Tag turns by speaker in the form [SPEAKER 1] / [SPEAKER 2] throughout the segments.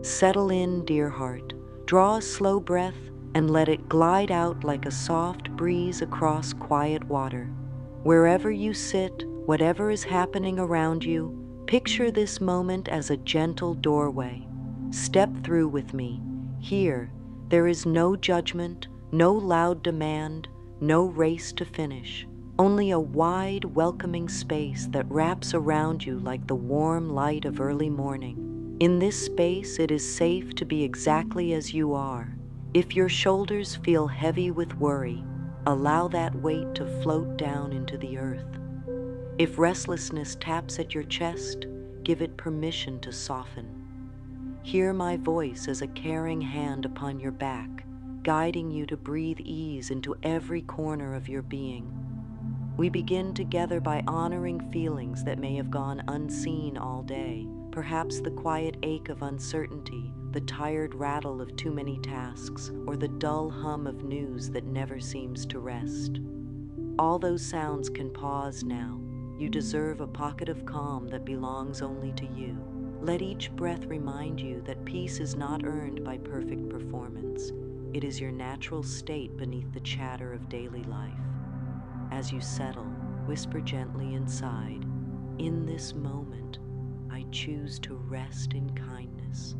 [SPEAKER 1] Settle in, dear heart. Draw a slow breath and let it glide out like a soft breeze across quiet water. Wherever you sit, whatever is happening around you, picture this moment as a gentle doorway. Step through with me. Here, there is no judgment, no loud demand, no race to finish. Only a wide, welcoming space that wraps around you like the warm light of early morning. In this space, it is safe to be exactly as you are. If your shoulders feel heavy with worry, allow that weight to float down into the earth. If restlessness taps at your chest, give it permission to soften. Hear my voice as a caring hand upon your back, guiding you to breathe ease into every corner of your being. We begin together by honoring feelings that may have gone unseen all day, perhaps the quiet ache of uncertainty, the tired rattle of too many tasks, or the dull hum of news that never seems to rest. All those sounds can pause now. You deserve a pocket of calm that belongs only to you. Let each breath remind you that peace is not earned by perfect performance. It is your natural state beneath the chatter of daily life. As you settle, whisper gently inside, "In this moment, I choose to rest in kindness."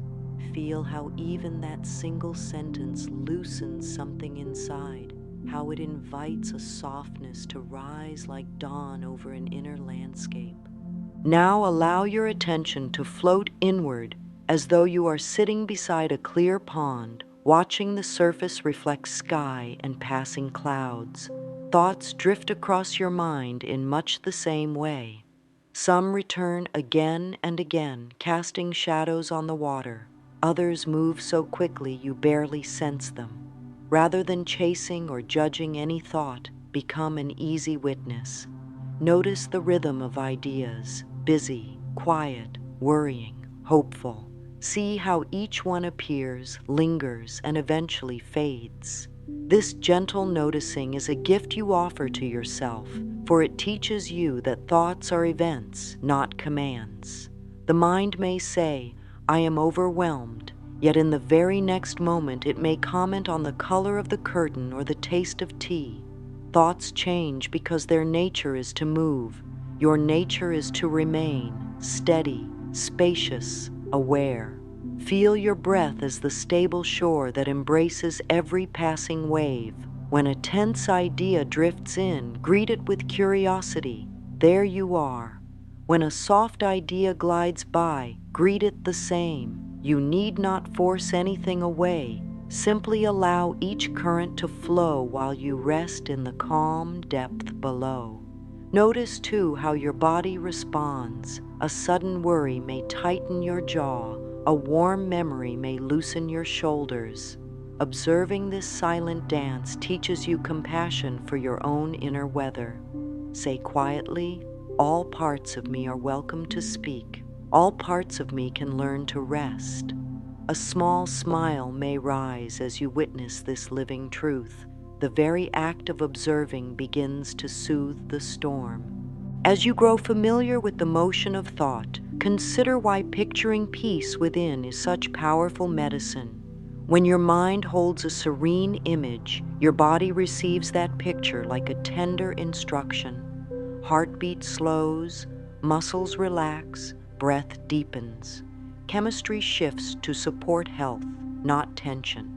[SPEAKER 1] Feel how even that single sentence loosens something inside, how it invites a softness to rise like dawn over an inner landscape. Now allow your attention to float inward as though you are sitting beside a clear pond, watching the surface reflect sky and passing clouds. Thoughts drift across your mind in much the same way. Some return again and again, casting shadows on the water. Others move so quickly you barely sense them. Rather than chasing or judging any thought, become an easy witness. Notice the rhythm of ideas, busy, quiet, worrying, hopeful. See how each one appears, lingers, and eventually fades. This gentle noticing is a gift you offer to yourself, for it teaches you that thoughts are events, not commands. The mind may say, "I am overwhelmed," yet in the very next moment it may comment on the color of the curtain or the taste of tea. Thoughts change because their nature is to move. Your nature is to remain steady, spacious, aware. Feel your breath as the stable shore that embraces every passing wave. When a tense idea drifts in, greet it with curiosity. There you are. When a soft idea glides by, greet it the same. You need not force anything away. Simply allow each current to flow while you rest in the calm depth below. Notice too how your body responds. A sudden worry may tighten your jaw. A warm memory may loosen your shoulders. Observing this silent dance teaches you compassion for your own inner weather. Say quietly, "All parts of me are welcome to speak. All parts of me can learn to rest." A small smile may rise as you witness this living truth. The very act of observing begins to soothe the storm. As you grow familiar with the motion of thought, consider why picturing peace within is such powerful medicine. When your mind holds a serene image, your body receives that picture like a tender instruction. Heartbeat slows, muscles relax, breath deepens. Chemistry shifts to support health, not tension.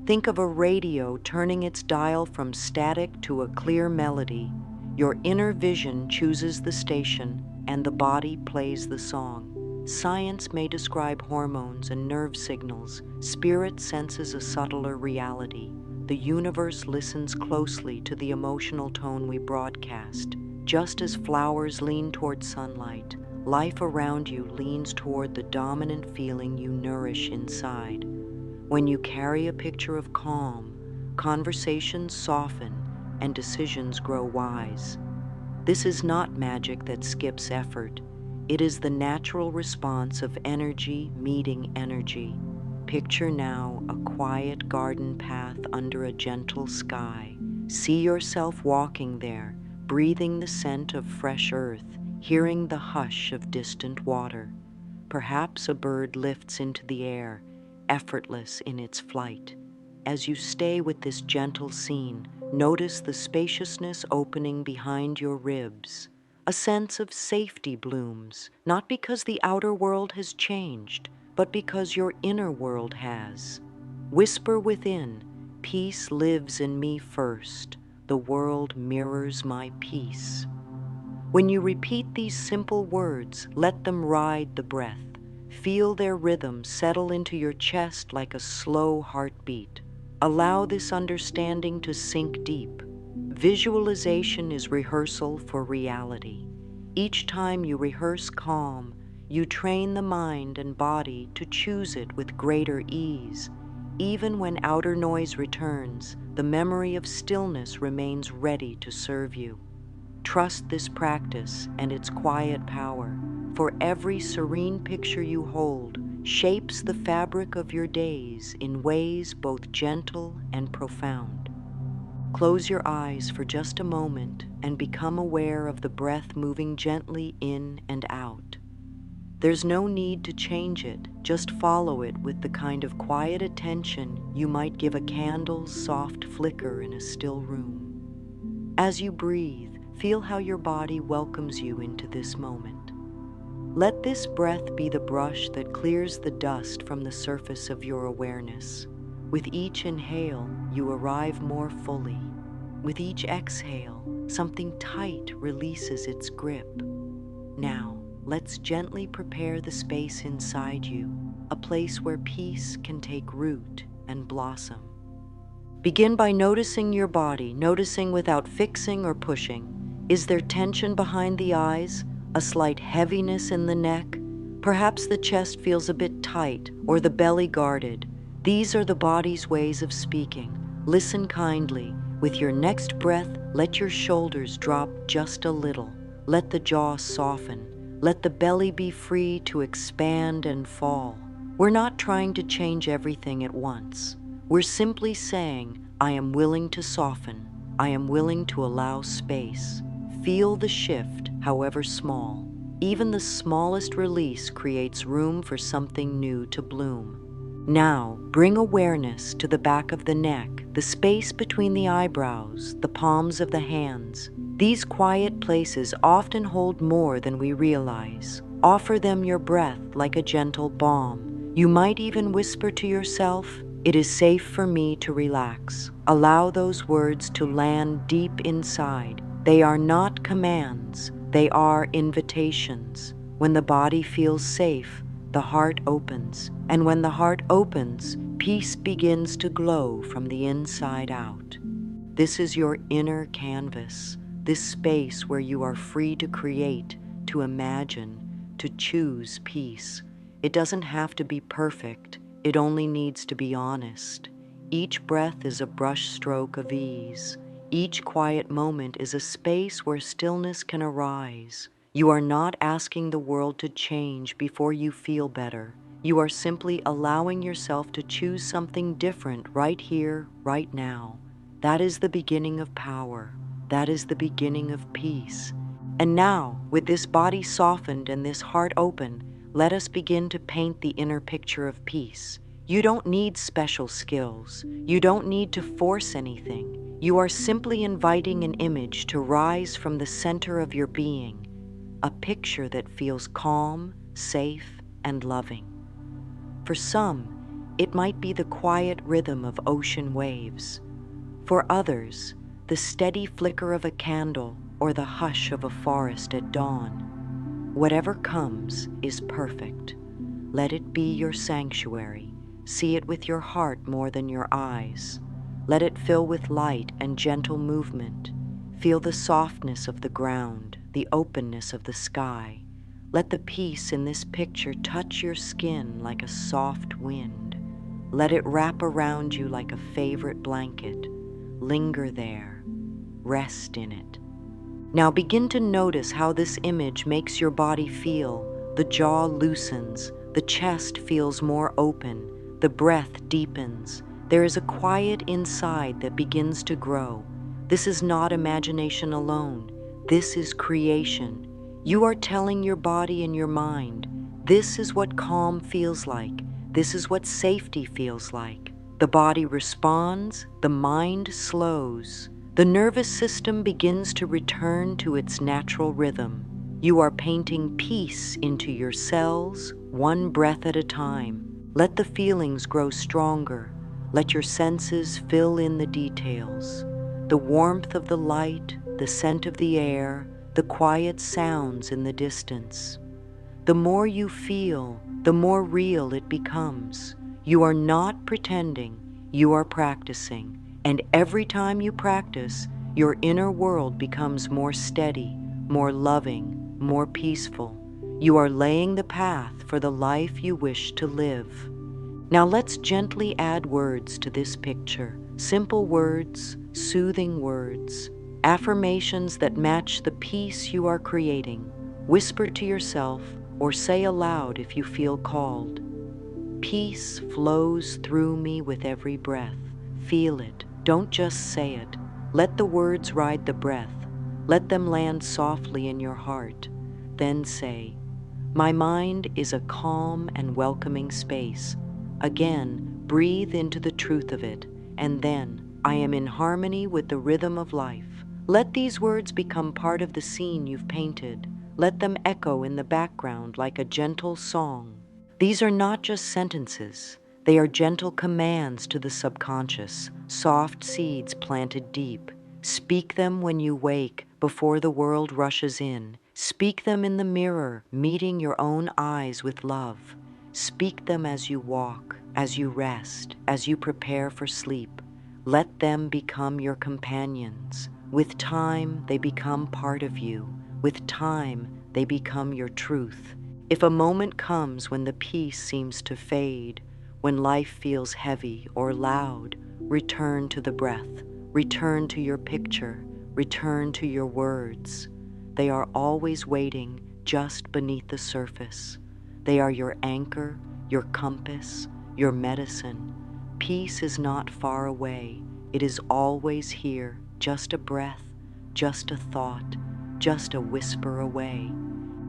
[SPEAKER 1] Think of a radio turning its dial from static to a clear melody. Your inner vision chooses the station, and the body plays the song. Science may describe hormones and nerve signals. Spirit senses a subtler reality. The universe listens closely to the emotional tone we broadcast. Just as flowers lean toward sunlight, life around you leans toward the dominant feeling you nourish inside. When you carry a picture of calm, conversations soften and decisions grow wise. This is not magic that skips effort. It is the natural response of energy meeting energy. Picture now a quiet garden path under a gentle sky. See yourself walking there, breathing the scent of fresh earth, hearing the hush of distant water. Perhaps a bird lifts into the air, effortless in its flight. As you stay with this gentle scene, notice the spaciousness opening behind your ribs. A sense of safety blooms, not because the outer world has changed, but because your inner world has. Whisper within, "Peace lives in me first. The world mirrors my peace." When you repeat these simple words, let them ride the breath. Feel their rhythm settle into your chest like a slow heartbeat. Allow this understanding to sink deep. Visualization is rehearsal for reality. Each time you rehearse calm, you train the mind and body to choose it with greater ease. Even when outer noise returns, the memory of stillness remains ready to serve you. Trust this practice and its quiet power, for every serene picture you hold shapes the fabric of your days in ways both gentle and profound. Close your eyes for just a moment and become aware of the breath moving gently in and out. There's no need to change it, just follow it with the kind of quiet attention you might give a candle's soft flicker in a still room. As you breathe, feel how your body welcomes you into this moment. Let this breath be the brush that clears the dust from the surface of your awareness. With each inhale, you arrive more fully. With each exhale, something tight releases its grip. Now, let's gently prepare the space inside you, a place where peace can take root and blossom. Begin by noticing your body, noticing without fixing or pushing. Is there tension behind the eyes? A slight heaviness in the neck? Perhaps the chest feels a bit tight or the belly guarded. These are the body's ways of speaking. Listen kindly. With your next breath, let your shoulders drop just a little. Let the jaw soften. Let the belly be free to expand and fall. We're not trying to change everything at once. We're simply saying, "I am willing to soften. I am willing to allow space." Feel the shift, however small. Even the smallest release creates room for something new to bloom. Now, bring awareness to the back of the neck, the space between the eyebrows, the palms of the hands. These quiet places often hold more than we realize. Offer them your breath like a gentle balm. You might even whisper to yourself, "It is safe for me to relax." Allow those words to land deep inside. They are not commands, they are invitations. When the body feels safe, the heart opens. And when the heart opens, peace begins to glow from the inside out. This is your inner canvas, this space where you are free to create, to imagine, to choose peace. It doesn't have to be perfect, it only needs to be honest. Each breath is a brushstroke of ease. Each quiet moment is a space where stillness can arise. You are not asking the world to change before you feel better. You are simply allowing yourself to choose something different right here, right now. That is the beginning of power. That is the beginning of peace. And now, with this body softened and this heart open, let us begin to paint the inner picture of peace. You don't need special skills. You don't need to force anything. You are simply inviting an image to rise from the center of your being, a picture that feels calm, safe, and loving. For some, it might be the quiet rhythm of ocean waves. For others, the steady flicker of a candle or the hush of a forest at dawn. Whatever comes is perfect. Let it be your sanctuary. See it with your heart more than your eyes. Let it fill with light and gentle movement. Feel the softness of the ground, the openness of the sky. Let the peace in this picture touch your skin like a soft wind. Let it wrap around you like a favorite blanket. Linger there. Rest in it. Now begin to notice how this image makes your body feel. The jaw loosens, the chest feels more open, the breath deepens. There is a quiet inside that begins to grow. This is not imagination alone. This is creation. You are telling your body and your mind, This is what calm feels like. This is what safety feels like. The body responds, the mind slows. The nervous system begins to return to its natural rhythm. You are painting peace into your cells, one breath at a time. Let the feelings grow stronger. Let your senses fill in the details. The warmth of the light, the scent of the air, the quiet sounds in the distance. The more you feel, the more real it becomes. You are not pretending, you are practicing. And every time you practice, your inner world becomes more steady, more loving, more peaceful. You are laying the path for the life you wish to live. Now let's gently add words to this picture. Simple words, soothing words, affirmations that match the peace you are creating. Whisper to yourself or say aloud if you feel called. Peace flows through me with every breath. Feel it. Don't just say it. Let the words ride the breath. Let them land softly in your heart. Then say, my mind is a calm and welcoming space. Again, breathe into the truth of it, and then, I am in harmony with the rhythm of life. Let these words become part of the scene you've painted. Let them echo in the background like a gentle song. These are not just sentences. They are gentle commands to the subconscious, soft seeds planted deep. Speak them when you wake, before the world rushes in. Speak them in the mirror, meeting your own eyes with love. Speak them as you walk, as you rest, as you prepare for sleep. Let them become your companions. With time, they become part of you. With time, they become your truth. If a moment comes when the peace seems to fade, when life feels heavy or loud, return to the breath, return to your picture, return to your words. They are always waiting just beneath the surface. They are your anchor, your compass, your medicine. Peace is not far away. It is always here, just a breath, just a thought, just a whisper away.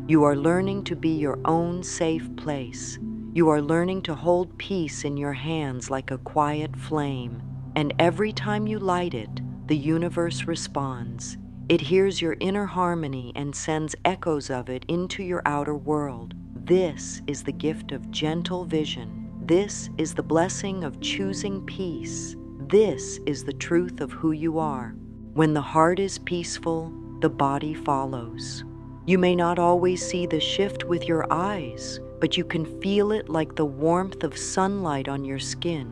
[SPEAKER 1] You are learning to be your own safe place. You are learning to hold peace in your hands like a quiet flame. And every time you light it, the universe responds. It hears your inner harmony and sends echoes of it into your outer world. This is the gift of gentle vision. This is the blessing of choosing peace. This is the truth of who you are. When the heart is peaceful, the body follows. You may not always see the shift with your eyes, but you can feel it like the warmth of sunlight on your skin.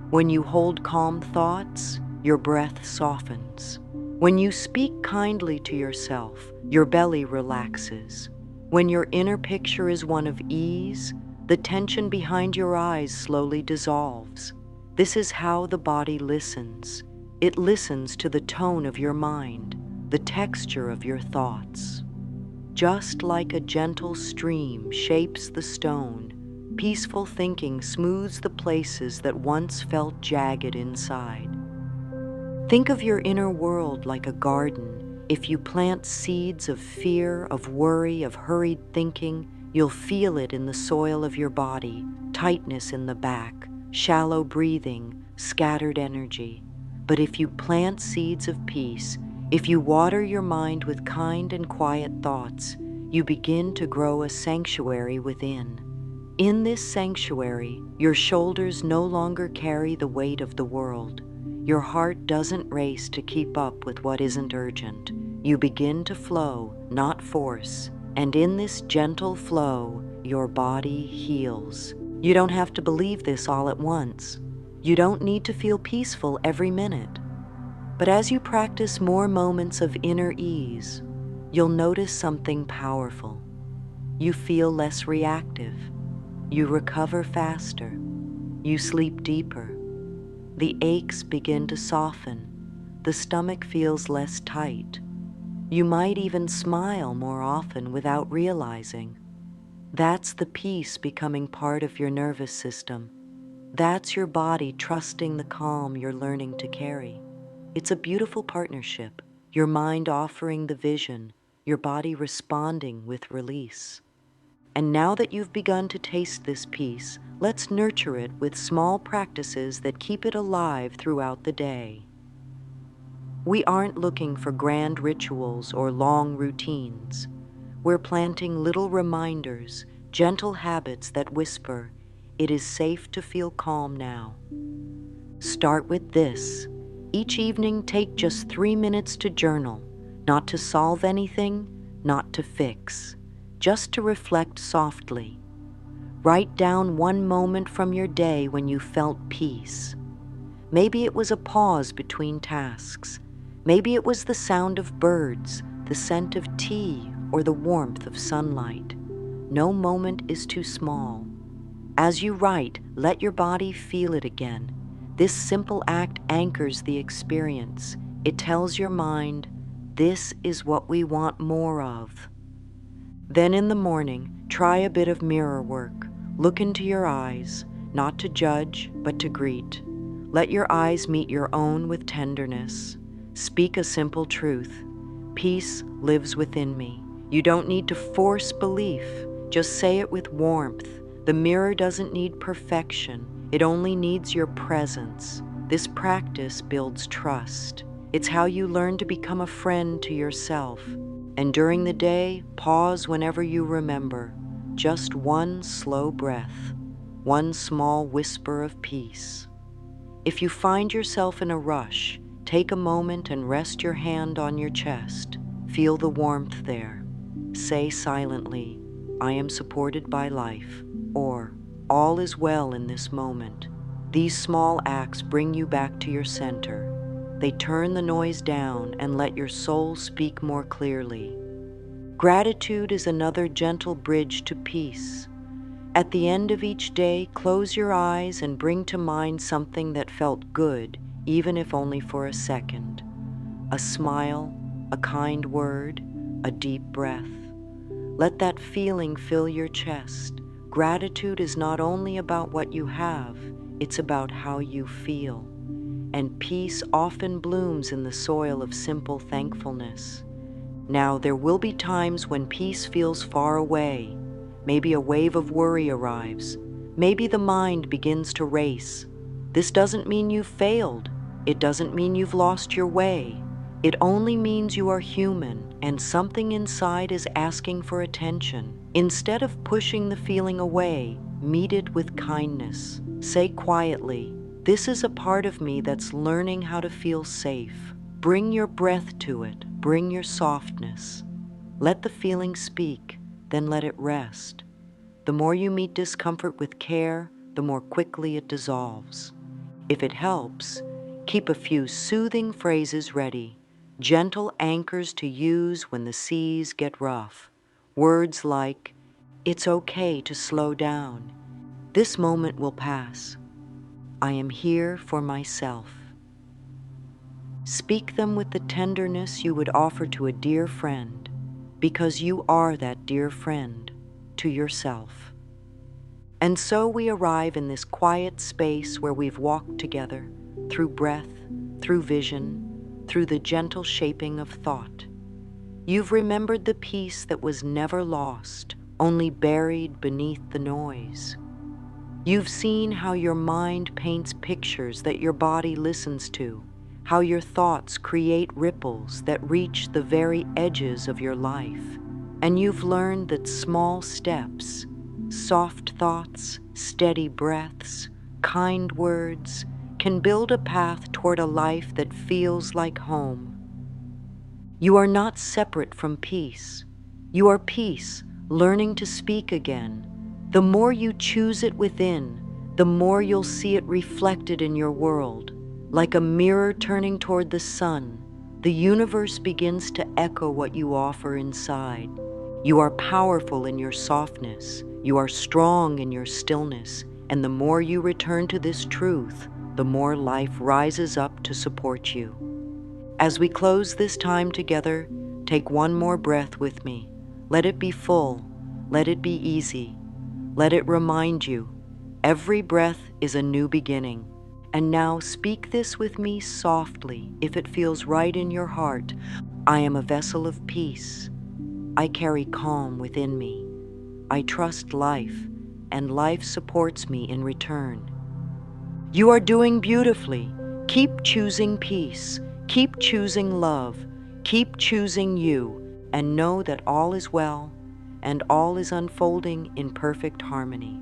[SPEAKER 1] When you hold calm thoughts, your breath softens. When you speak kindly to yourself, your belly relaxes. When your inner picture is one of ease, the tension behind your eyes slowly dissolves. This is how the body listens. It listens to the tone of your mind, the texture of your thoughts. Just like a gentle stream shapes the stone, peaceful thinking smooths the places that once felt jagged inside. Think of your inner world like a garden. If you plant seeds of fear, of worry, of hurried thinking, you'll feel it in the soil of your body, tightness in the back, shallow breathing, scattered energy. But if you plant seeds of peace, if you water your mind with kind and quiet thoughts, you begin to grow a sanctuary within. In this sanctuary, your shoulders no longer carry the weight of the world. Your heart doesn't race to keep up with what isn't urgent. You begin to flow, not force. And in this gentle flow, your body heals. You don't have to believe this all at once. You don't need to feel peaceful every minute. But as you practice more moments of inner ease, you'll notice something powerful. You feel less reactive. You recover faster. You sleep deeper. The aches begin to soften. The stomach feels less tight. You might even smile more often without realizing. That's the peace becoming part of your nervous system. That's your body trusting the calm you're learning to carry. It's a beautiful partnership, your mind offering the vision, your body responding with release. And now that you've begun to taste this peace, let's nurture it with small practices that keep it alive throughout the day. We aren't looking for grand rituals or long routines. We're planting little reminders, gentle habits that whisper, "It is safe to feel calm now." Start with this. Each evening, take just 3 minutes to journal, not to solve anything, not to fix, just to reflect softly. Write down one moment from your day when you felt peace. Maybe it was a pause between tasks. Maybe it was the sound of birds, the scent of tea, or the warmth of sunlight. No moment is too small. As you write, let your body feel it again. This simple act anchors the experience. It tells your mind, this is what we want more of. Then in the morning, try a bit of mirror work. Look into your eyes, not to judge, but to greet. Let your eyes meet your own with tenderness. Speak a simple truth. Peace lives within me. You don't need to force belief. Just say it with warmth. The mirror doesn't need perfection. It only needs your presence. This practice builds trust. It's how you learn to become a friend to yourself. And during the day, pause whenever you remember. Just one slow breath, one small whisper of peace. If you find yourself in a rush, take a moment and rest your hand on your chest. Feel the warmth there. Say silently, "I am supported by life," or "All is well in this moment." These small acts bring you back to your center. They turn the noise down and let your soul speak more clearly. Gratitude is another gentle bridge to peace. At the end of each day, close your eyes and bring to mind something that felt good, even if only for a second. A smile, a kind word, a deep breath. Let that feeling fill your chest. Gratitude is not only about what you have, it's about how you feel. And peace often blooms in the soil of simple thankfulness. Now, there will be times when peace feels far away. Maybe a wave of worry arrives. Maybe the mind begins to race. This doesn't mean you've failed. It doesn't mean you've lost your way. It only means you are human and something inside is asking for attention. Instead of pushing the feeling away, meet it with kindness. Say quietly, "This is a part of me that's learning how to feel safe." Bring your breath to it. Bring your softness. Let the feeling speak, then let it rest. The more you meet discomfort with care, the more quickly it dissolves. If it helps, keep a few soothing phrases ready, gentle anchors to use when the seas get rough. Words like, "It's okay to slow down. This moment will pass. I am here for myself." Speak them with the tenderness you would offer to a dear friend, because you are that dear friend to yourself. And so we arrive in this quiet space where we've walked together, through breath, through vision, through the gentle shaping of thought. You've remembered the peace that was never lost, only buried beneath the noise. You've seen how your mind paints pictures that your body listens to, how your thoughts create ripples that reach the very edges of your life. And you've learned that small steps, soft thoughts, steady breaths, kind words, can build a path toward a life that feels like home. You are not separate from peace. You are peace, learning to speak again. The more you choose it within, the more you'll see it reflected in your world. Like a mirror turning toward the sun, the universe begins to echo what you offer inside. You are powerful in your softness. You are strong in your stillness. And the more you return to this truth, the more life rises up to support you. As we close this time together, take one more breath with me. Let it be full. Let it be easy. Let it remind you, every breath is a new beginning. And now speak this with me softly, if it feels right in your heart. I am a vessel of peace. I carry calm within me. I trust life, and life supports me in return. You are doing beautifully. Keep choosing peace. Keep choosing love. Keep choosing you, and know that all is well and all is unfolding in perfect harmony.